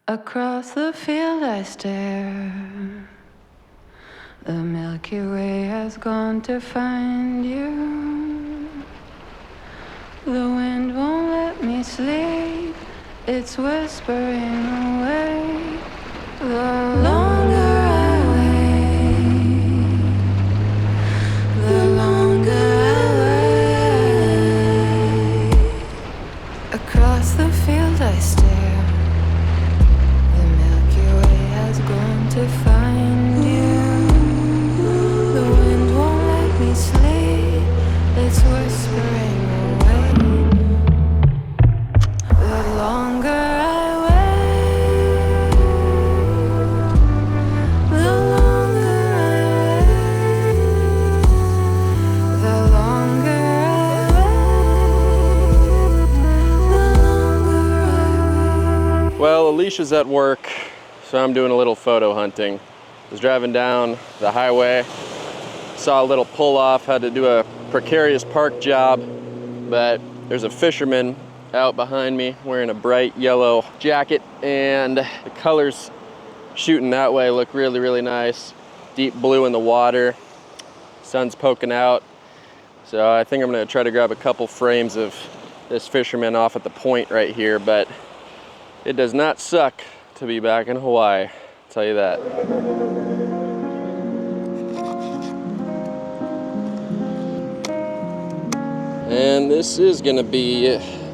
Across the field I stare. The Milky Way has gone to find you. The wind won't let me sleep. It's whispering away. The longer I wait, the longer I wait. Across the field I stare. The Milky Way has gone to find you. The wind won't let me sleep. It's whispering away. The longer I wait, the longer I wait, the longer I wait, the longer I wait. Well, Alicia's at work, so I'm doing a little photo hunting. Was driving down the highway, saw a little pull-off, had to do a precarious park job, but there's a fisherman out behind me wearing a bright yellow jacket, and the colors shooting that way look really, really nice. Deep blue in the water, sun's poking out. So I think I'm gonna try to grab a couple frames of this fisherman off at the point right here, but it does not suck to be back in Hawaii, I'll tell you that. And this is gonna be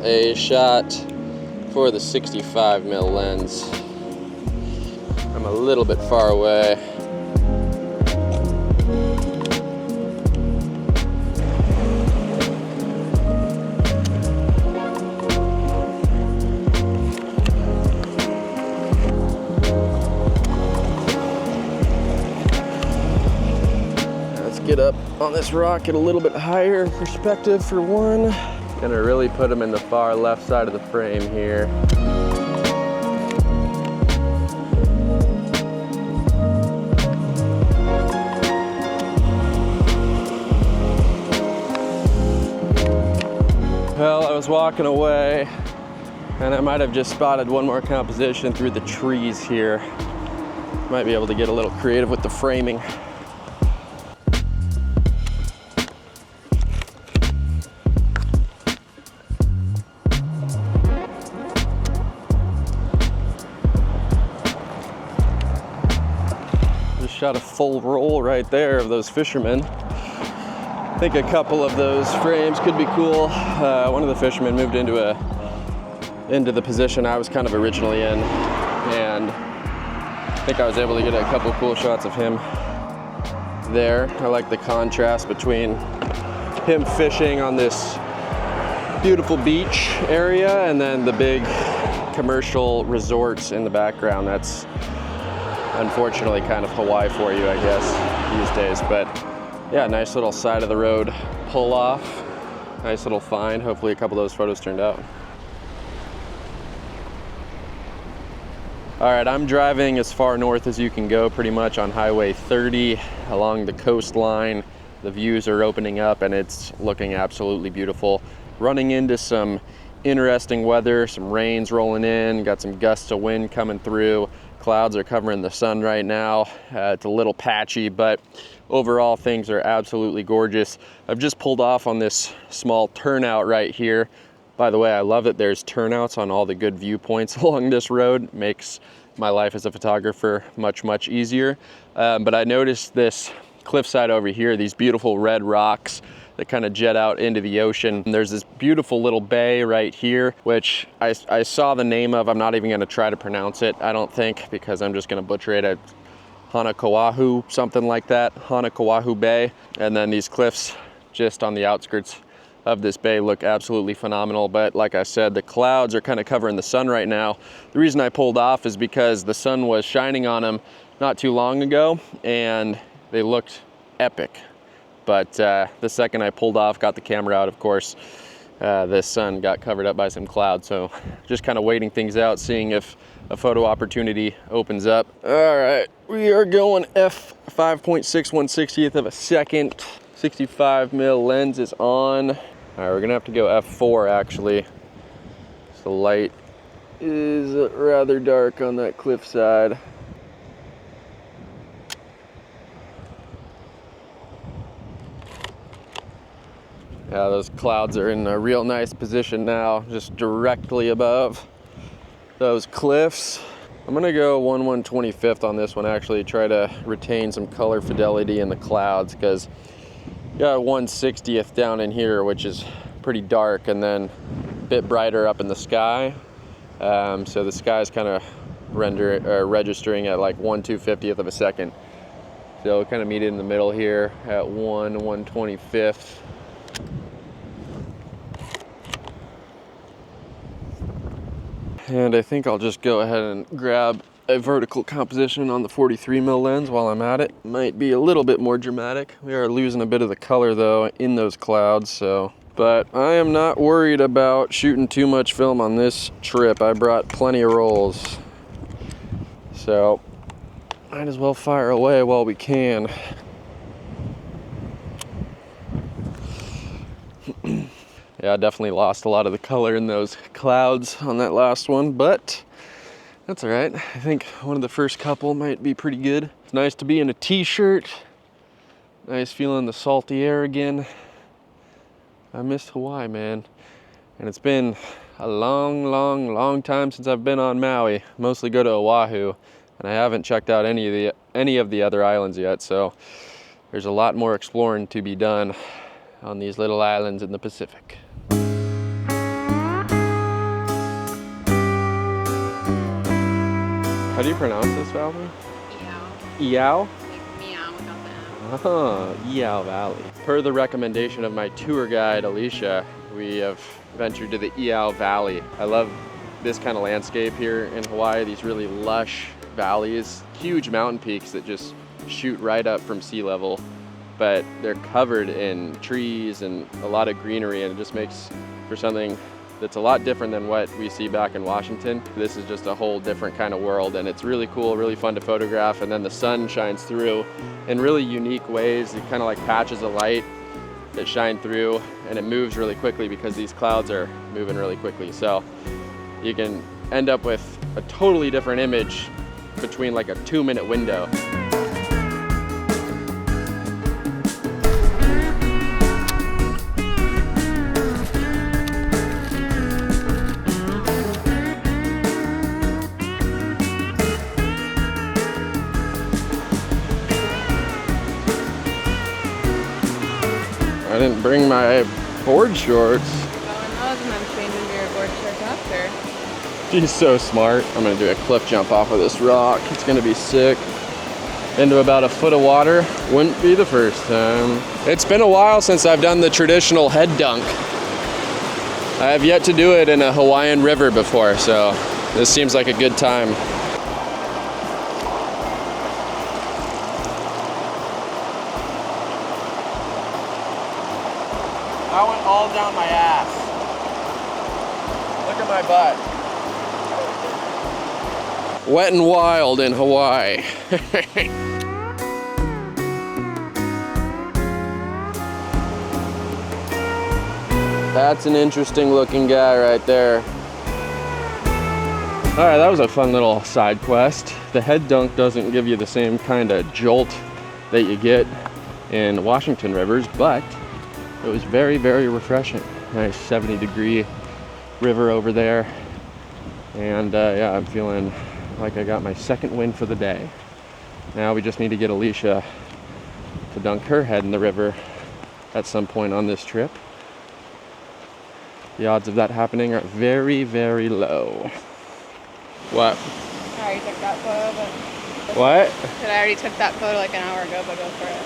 a shot for the 65mm lens. I'm a little bit far away. Get up on this rock, get a little bit higher perspective for one. Gonna really put them in the far left side of the frame here. Well, I was walking away and I might have just spotted one more composition through the trees here. Might be able to get a little creative with the framing. Shot a full roll right there of those fishermen. I think a couple of those frames could be cool. One of the fishermen moved into the position I was kind of originally in, and I think I was able to get a couple cool shots of him there. I like the contrast between him fishing on this beautiful beach area and then the big commercial resorts in the background. That's unfortunately kind of Hawaii for you, I guess, these days. But yeah, nice little side of the road pull off. Nice little find. Hopefully a couple of those photos turned out. All right, I'm driving as far north as you can go, pretty much on Highway 30 along the coastline. The views are opening up and it's looking absolutely beautiful. Running into some interesting weather, some rains rolling in, got some gusts of wind coming through. Clouds are covering the sun right now. It's a little patchy, but overall things are absolutely gorgeous. I've just pulled off on this small turnout right here. By the way, I love that there's turnouts on all the good viewpoints along this road. Makes my life as a photographer much, much easier. But I noticed this cliffside over here, these beautiful red rocks that kind of jet out into the ocean. And there's this beautiful little bay right here, which I saw the name of. I'm not even gonna try to pronounce it, I don't think, because I'm just gonna butcher it. At Hanakawahu, something like that, Hanakawahu Bay. And then these cliffs just on the outskirts of this bay look absolutely phenomenal. But like I said, the clouds are kind of covering the sun right now. The reason I pulled off is because the sun was shining on them not too long ago and they looked epic. But the second I pulled off, got the camera out, of course, the sun got covered up by some clouds. So just kind of waiting things out, seeing if a photo opportunity opens up. All right, we are going f5.6/160th of a second. 65mm lens is on. All right, we're gonna have to go f4 actually. So the light is rather dark on that cliffside. Yeah, those clouds are in a real nice position now, just directly above those cliffs. I'm gonna go 1/125th on this one, actually, try to retain some color fidelity in the clouds, because you got 1/60th down in here, which is pretty dark, and then a bit brighter up in the sky. So the sky's kind of registering at like 1/250th of a second. So kind of meet it in the middle here at 1/125th. And I think I'll just go ahead and grab a vertical composition on the 43mm lens while I'm at it. Might be a little bit more dramatic. We are losing a bit of the color though in those clouds, so. But I am not worried about shooting too much film on this trip. I brought plenty of rolls. So might as well fire away while we can. Yeah, I definitely lost a lot of the color in those clouds on that last one, but that's all right. I think one of the first couple might be pretty good. It's nice to be in a t-shirt. Nice feeling the salty air again. I missed Hawaii, man. And it's been a long time since I've been on Maui. Mostly go to Oahu, and I haven't checked out any of the other islands yet, so there's a lot more exploring to be done on these little islands in the Pacific. How do you pronounce this valley? ʻīao. ʻīao? Like meow without the M. Oh, ʻīao Valley. Per the recommendation of my tour guide, Alicia, we have ventured to the ʻīao Valley. I love this kind of landscape here in Hawaii, these really lush valleys, huge mountain peaks that just shoot right up from sea level, but they're covered in trees and a lot of greenery, and it just makes for something that's a lot different than what we see back in Washington. This is just a whole different kind of world, and it's really cool, really fun to photograph, and then the sun shines through in really unique ways. It kind of like patches of light that shine through, and it moves really quickly because these clouds are moving really quickly. So you can end up with a totally different image between like a 2-minute window. I didn't bring my board shorts. Going those and then change into your board shorts after. She's so smart. I'm gonna do a cliff jump off of this rock. It's gonna be sick. Into about a foot of water. Wouldn't be the first time. It's been a while since I've done the traditional head dunk. I have yet to do it in a Hawaiian river before, so this seems like a good time. That went all down my ass. Look at my butt. Wet and wild in Hawaii. That's an interesting looking guy right there. All right, that was a fun little side quest. The head dunk doesn't give you the same kind of jolt that you get in Washington rivers, but it was very, very refreshing. Nice 70-degree river over there. And yeah, I'm feeling like I got my second win for the day. Now we just need to get Alicia to dunk her head in the river at some point on this trip. The odds of that happening are very, very low. What? I already took that photo, but... What? I already took that photo like an hour ago, but go for it.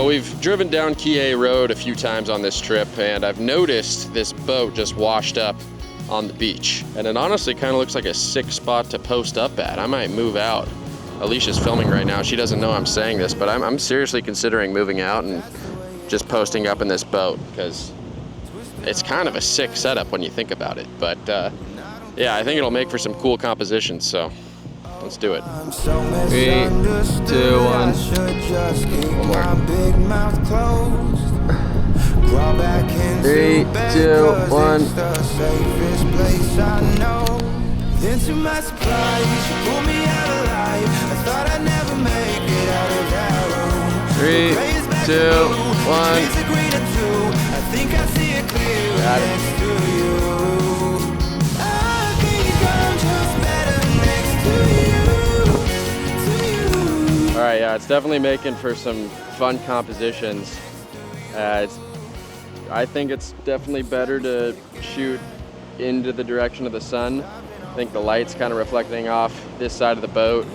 Well, we've driven down Kihei Road a few times on this trip, and I've noticed this boat just washed up on the beach. And it honestly kind of looks like a sick spot to post up at. I might move out. Alicia's filming right now. She doesn't know I'm saying this, but I'm seriously considering moving out and just posting up in this boat, because it's kind of a sick setup when you think about it. But yeah, I think it'll make for some cool compositions, so let's do it. 3, 2, 1. One more. 3, 2, 1. Then to my surprise, you pulled me out alive. I thought I'd never make it out of that room. 3, 2, 1. I think I see it clear next to you. I think I'm just better next to you. All right, yeah, it's definitely making for some fun compositions. I think it's definitely better to shoot into the direction of the sun. I think the light's kind of reflecting off this side of the boat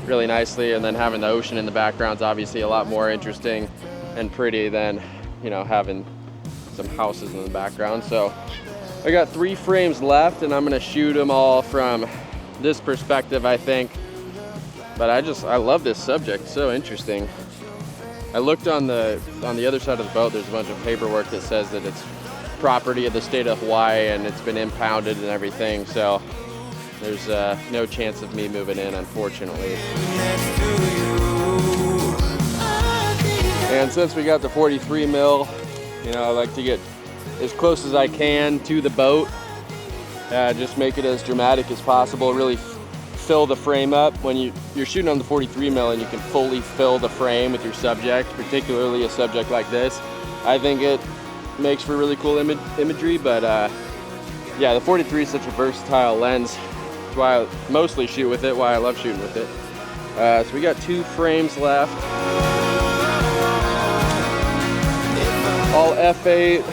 really nicely, and then having the ocean in the background is obviously a lot more interesting and pretty than, you know, having some houses in the background. So I got 3 frames left, and I'm gonna shoot them all from this perspective, I think. But I love this subject, it's so interesting. I looked on the other side of the boat, there's a bunch of paperwork that says that it's property of the state of Hawaii and it's been impounded and everything, so there's no chance of me moving in, unfortunately. And since we got the 43 mil, you know, I like to get as close as I can to the boat, just make it as dramatic as possible, really fill the frame up. When you're shooting on the 43 mil and you can fully fill the frame with your subject, particularly a subject like this, I think it makes for really cool imagery. But yeah, the 43 is such a versatile lens. That's why I mostly shoot with it, why I love shooting with it. So we got 2 frames left. All f8,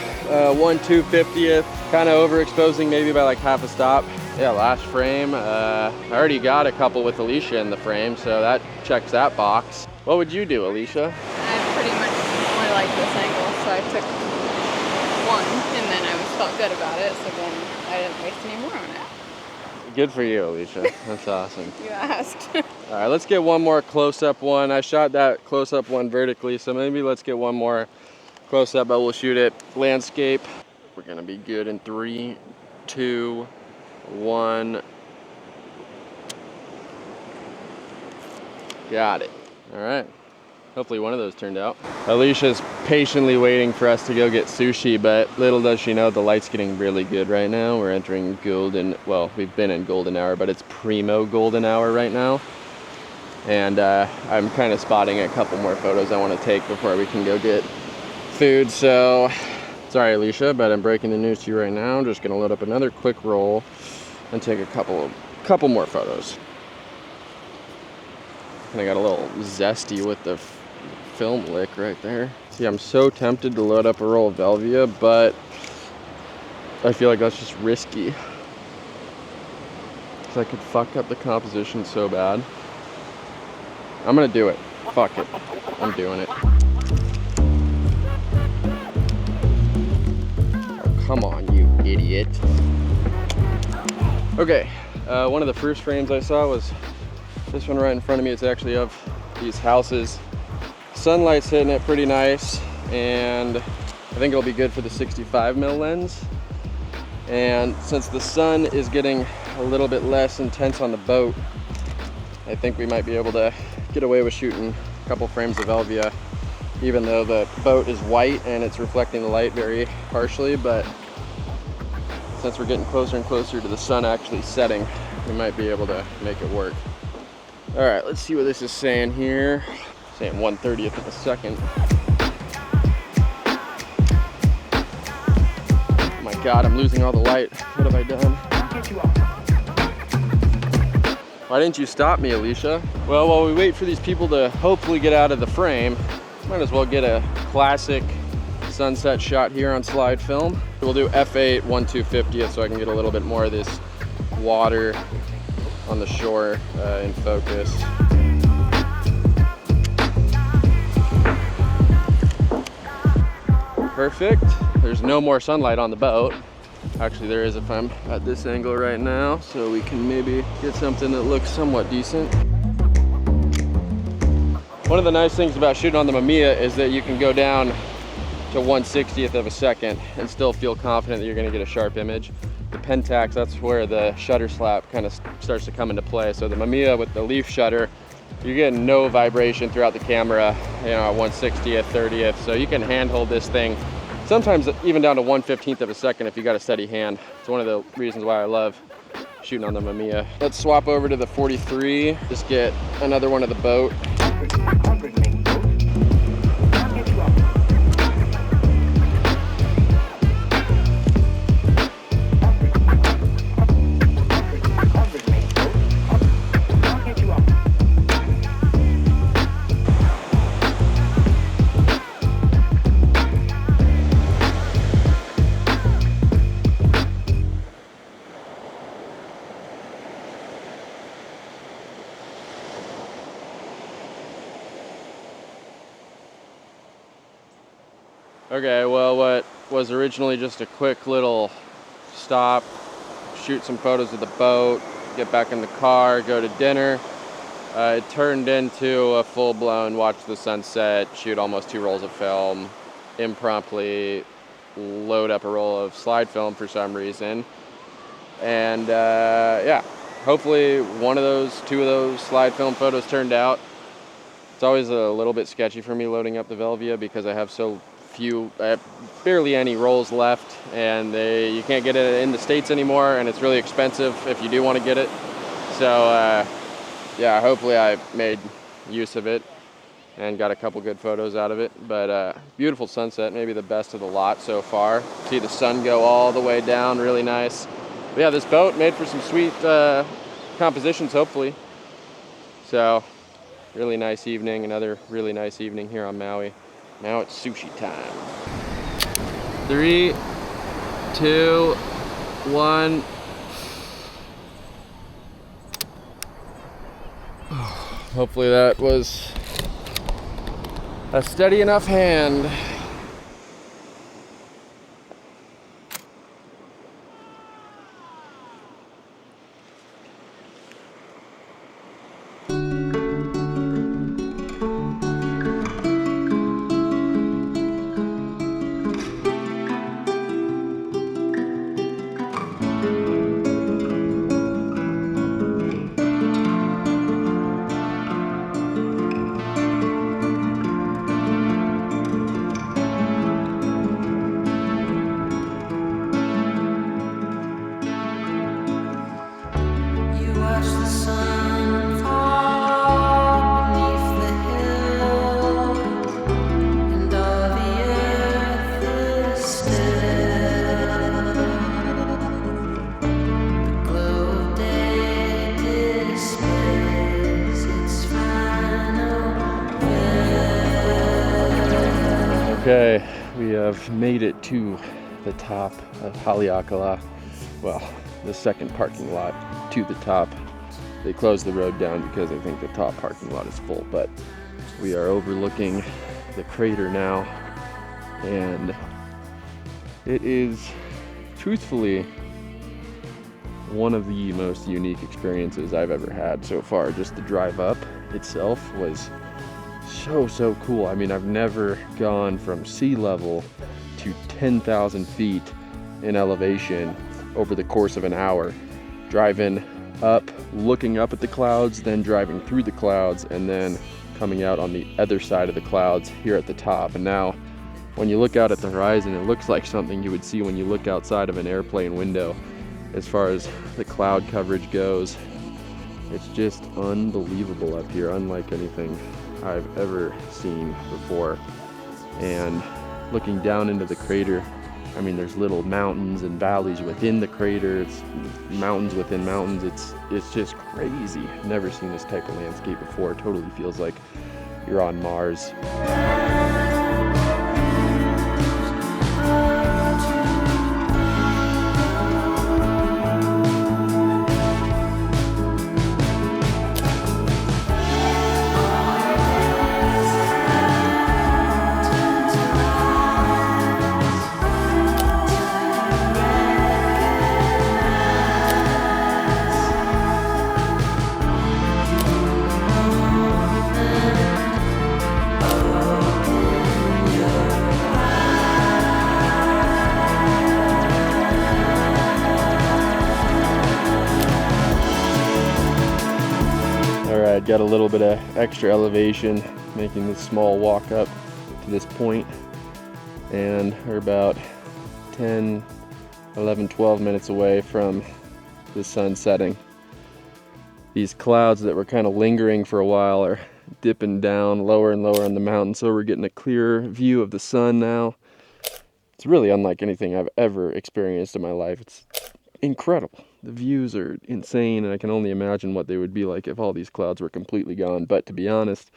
1/250th, kind of overexposing maybe by like half a stop. Yeah, last frame. I already got a couple with Alicia in the frame, so that checks that box. What would you do, Alicia? I pretty much only like this angle, so I took one, and then I felt good about it, so then I didn't waste any more on it. Good for you, Alicia. That's awesome. You asked. All right, let's get one more close-up one. I shot that close-up one vertically, so maybe let's get one more close-up, but we'll shoot it landscape. We're gonna be good in 3, 2, 1. Got it. All right. Hopefully one of those turned out. Alicia's patiently waiting for us to go get sushi, but little does she know the light's getting really good right now. We're entering golden, well, we've been in golden hour, but it's primo golden hour right now. And I'm kind of spotting a couple more photos I want to take before we can go get food. So sorry, Alicia, but I'm breaking the news to you right now. I'm just gonna load up another quick roll and take a couple more photos. And I got a little zesty with the film lick right there. See, I'm so tempted to load up a roll of Velvia, but I feel like that's just risky, because I could fuck up the composition so bad. I'm gonna do it. Fuck it. I'm doing it. Oh, come on, you idiot. Okay, one of the first frames I saw was this one right in front of me. It's actually of these houses. Sunlight's hitting it pretty nice, and I think it'll be good for the 65 mil lens. And since the sun is getting a little bit less intense on the boat, I think we might be able to get away with shooting a couple frames of Velvia, even though the boat is white and it's reflecting the light very harshly. But since we're getting closer and closer to the sun actually setting, we might be able to make it work. All right, let's see what this is saying here. Saying 1/30th of a second. Oh my God, I'm losing all the light. What have I done? Why didn't you stop me, Alicia? Well, while we wait for these people to hopefully get out of the frame, might as well get a classic sunset shot here on slide film. We'll do f8 1/250th so I can get a little bit more of this water on the shore in focus. Perfect. There's no more sunlight on the boat. Actually, there is if I'm at this angle right now, so we can maybe get something that looks somewhat decent. One of the nice things about shooting on the Mamiya is that you can go down to 1/60th of a second and still feel confident that you're going to get a sharp image. The Pentax, that's where the shutter slap kind of starts to come into play. So the Mamiya with the leaf shutter, you're getting no vibration throughout the camera, you know, at 1/60th, 30th. So you can handhold this thing, sometimes even down to 1/15th of a second if you got a steady hand. It's one of the reasons why I love shooting on the Mamiya. Let's swap over to the 43, just get another one of the boat. Okay, well, what was originally just a quick little stop, shoot some photos of the boat, get back in the car, go to dinner, it turned into a full-blown watch the sunset, shoot almost 2 rolls of film, impromptu load up a roll of slide film for some reason. And yeah, hopefully 2 of those slide film photos turned out. It's always a little bit sketchy for me loading up the Velvia because I have so few, barely any rolls left, and you can't get it in the States anymore, and it's really expensive if you do want to get it. So yeah, hopefully I made use of it and got a couple good photos out of it. But beautiful sunset, maybe the best of the lot so far. See the sun go all the way down, really nice. But yeah, this boat made for some sweet compositions, hopefully. So really nice evening, another really nice evening here on Maui. Now it's sushi time. 3, 2, 1. Hopefully that was a steady enough hand. Okay, we have made it to the top of Haleakalā. Well, the second parking lot to the top. They closed the road down because I think the top parking lot is full, but we are overlooking the crater now, and it is truthfully one of the most unique experiences I've ever had so far. Just the drive up itself was so cool. I mean, I've never gone from sea level to 10,000 feet in elevation over the course of an hour, driving up, looking up at the clouds, then driving through the clouds, and then coming out on the other side of the clouds here at the top. And now when you look out at the horizon, it looks like something you would see when you look outside of an airplane window. As far as the cloud coverage goes, it's just unbelievable up here, unlike anything I've ever seen before. And looking down into the crater, I mean, there's little mountains and valleys within the crater. It's mountains within mountains. It's just crazy. Never seen this type of landscape before. It totally feels like you're on Mars. I've got a little bit of extra elevation, making this small walk up to this point, and we're about 10, 11, 12 minutes away from the sun setting. These clouds that were kind of lingering for a while are dipping down lower and lower on the mountain, so we're getting a clearer view of the sun now. It's really unlike anything I've ever experienced in my life. It's incredible. The views are insane, and I can only imagine what they would be like if all these clouds were completely gone. But to be honest,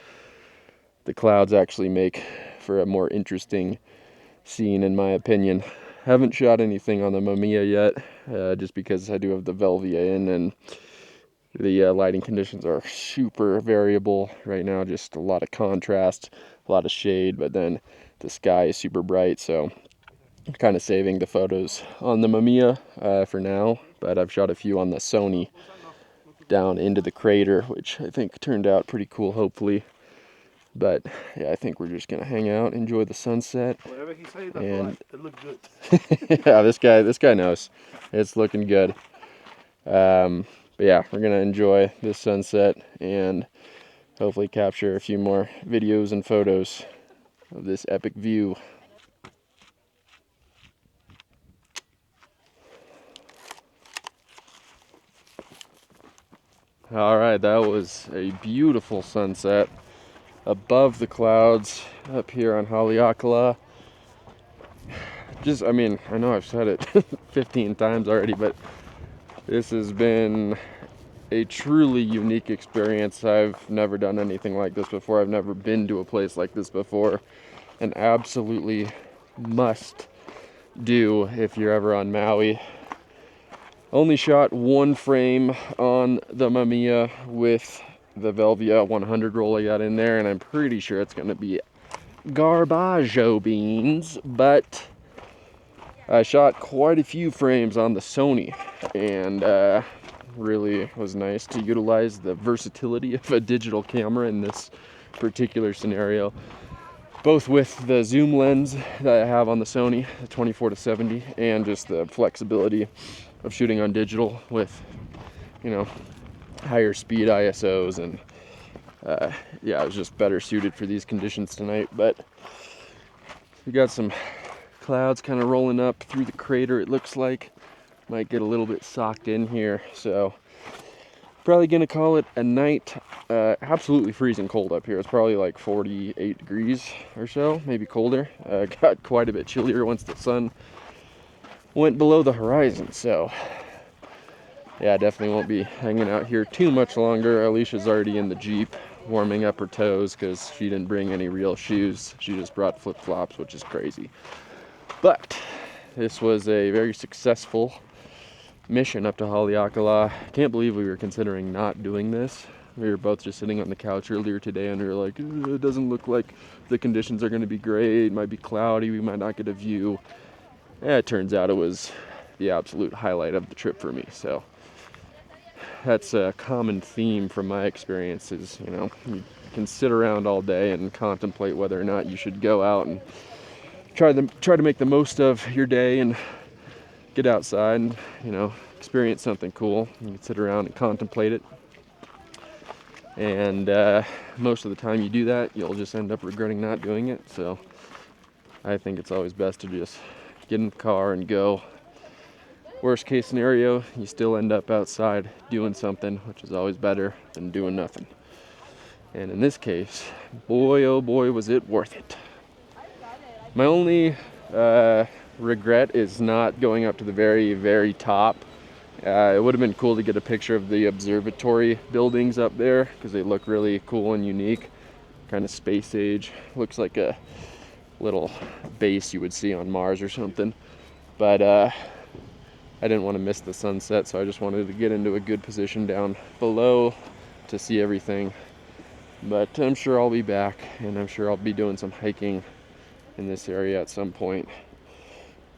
the clouds actually make for a more interesting scene, in my opinion. Haven't shot anything on the Mamiya yet, just because I do have the Velvia in, and the lighting conditions are super variable right now. Just a lot of contrast, a lot of shade, but then the sky is super bright, so I'm kind of saving the photos on the Mamiya for now. But I've shot a few on the Sony down into the crater, which I think turned out pretty cool, hopefully. But yeah, I think we're just gonna hang out, enjoy the sunset. Whatever he says, that's And right. It looked good. yeah, this guy knows. It's looking good. But yeah, we're gonna enjoy this sunset and hopefully capture a few more videos and photos of this epic view. All right, that was a beautiful sunset above the clouds up here on Haleakalā. I mean, I know I've said it 15 times already, but this has been a truly unique experience. I've never done anything like this before. I've never been to a place like this before. An absolutely must do if you're ever on Maui. Only shot one frame on the Mamiya with the Velvia 100 roll I got in there, and I'm pretty sure it's going to be garbaggio beans, but I shot quite a few frames on the Sony, and really was nice to utilize the versatility of a digital camera in this particular scenario, both with the zoom lens that I have on the Sony, the 24-70, and just the flexibility of shooting on digital with, you know, higher speed ISOs, and yeah, it was just better suited for these conditions tonight. But we got some clouds kind of rolling up through the crater, it looks like. Might get a little bit socked in here, so probably gonna call it a night. Absolutely freezing cold up here. It's probably like 48 degrees or so, maybe colder. Got quite a bit chillier once the sun went below the horizon, so yeah, definitely won't be hanging out here too much longer. Alicia's already in the Jeep warming up her toes because she didn't bring any real shoes. She just brought flip-flops, which is crazy. But this was a very successful mission up to Haleakalā. Can't believe we were considering not doing this. We were both just sitting on the couch earlier today, and we were like, it doesn't look like the conditions are going to be great. It might be cloudy. We might not get a view. Yeah, it turns out it was the absolute highlight of the trip for me. So that's a common theme from my experiences. You know, you can sit around all day and contemplate whether or not you should go out and try to make the most of your day and get outside and, you know, experience something cool. You can sit around and contemplate it, and most of the time you do that, you'll just end up regretting not doing it. So I think it's always best to just get in the car and go. Worst case scenario, you still end up outside doing something, which is always better than doing nothing. And in this case, boy oh boy was it worth it. My only regret is not going up to the very, very top. It would have been cool to get a picture of the observatory buildings up there because they look really cool and unique, kind of space age. Looks like a little base you would see on Mars or something. But I didn't want to miss the sunset, so I just wanted to get into a good position down below to see everything. But I'm sure I'll be back, and I'm sure I'll be doing some hiking in this area at some point.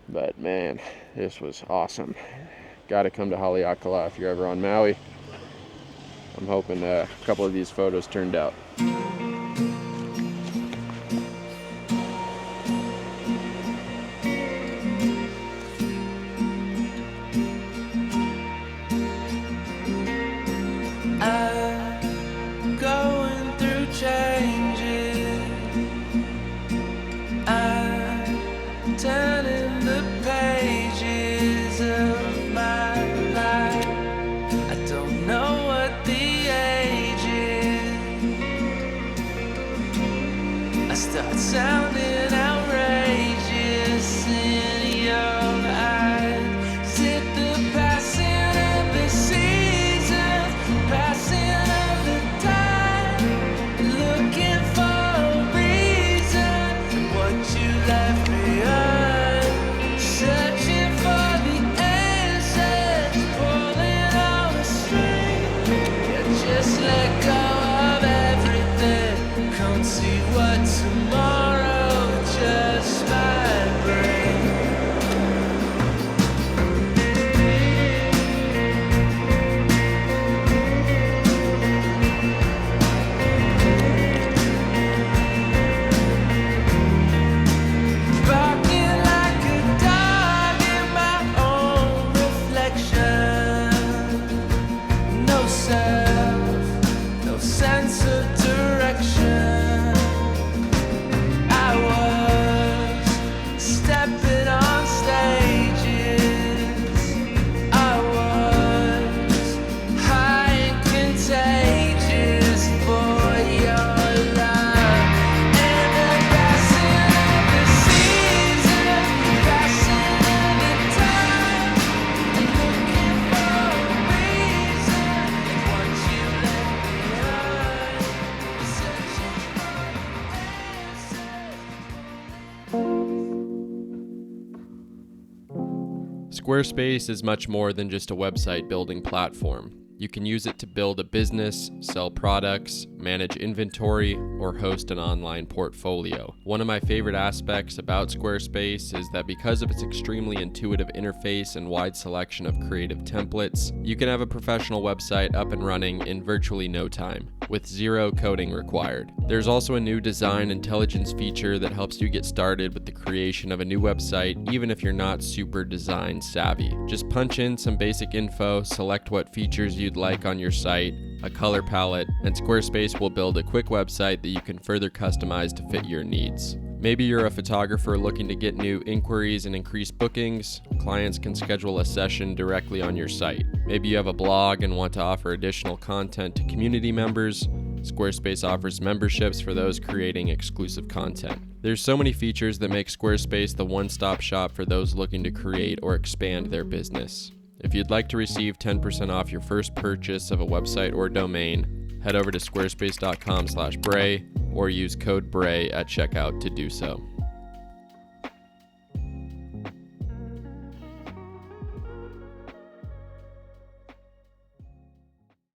But man, this was awesome. Gotta come to Haleakalā if you're ever on Maui. I'm hoping a couple of these photos turned out. I've start sounding outrageous in your eyes. Is it the passing of the seasons, passing of the time? Looking for a reason, what you left behind. Searching for the answers, pulling on the string. You just let go of everything. Come see what tomorrow just might bring. Barking like a dog in my own reflection. No self, no sense of direction. I was stepping on stages. I was high and contagious for your love. And the passing of the season, passing of the time. Looking for a reason, what you left behind. Searching for Squarespace is much more than just a website building platform. You can use it to build a business, sell products, manage inventory, or host an online portfolio. One of my favorite aspects about Squarespace is that because of its extremely intuitive interface and wide selection of creative templates, you can have a professional website up and running in virtually no time, with zero coding required. There's also a new design intelligence feature that helps you get started with the creation of a new website, even if you're not super design savvy. Just punch in some basic info, select what features you'd like on your site, a color palette, and Squarespace will build a quick website that you can further customize to fit your needs. Maybe you're a photographer looking to get new inquiries and increase bookings. Clients can schedule a session directly on your site. Maybe you have a blog and want to offer additional content to community members. Squarespace offers memberships for those creating exclusive content. There's so many features that make Squarespace the one-stop shop for those looking to create or expand their business. If you'd like to receive 10% off your first purchase of a website or domain, head over to squarespace.com/Brae or use code Brae at checkout to do so.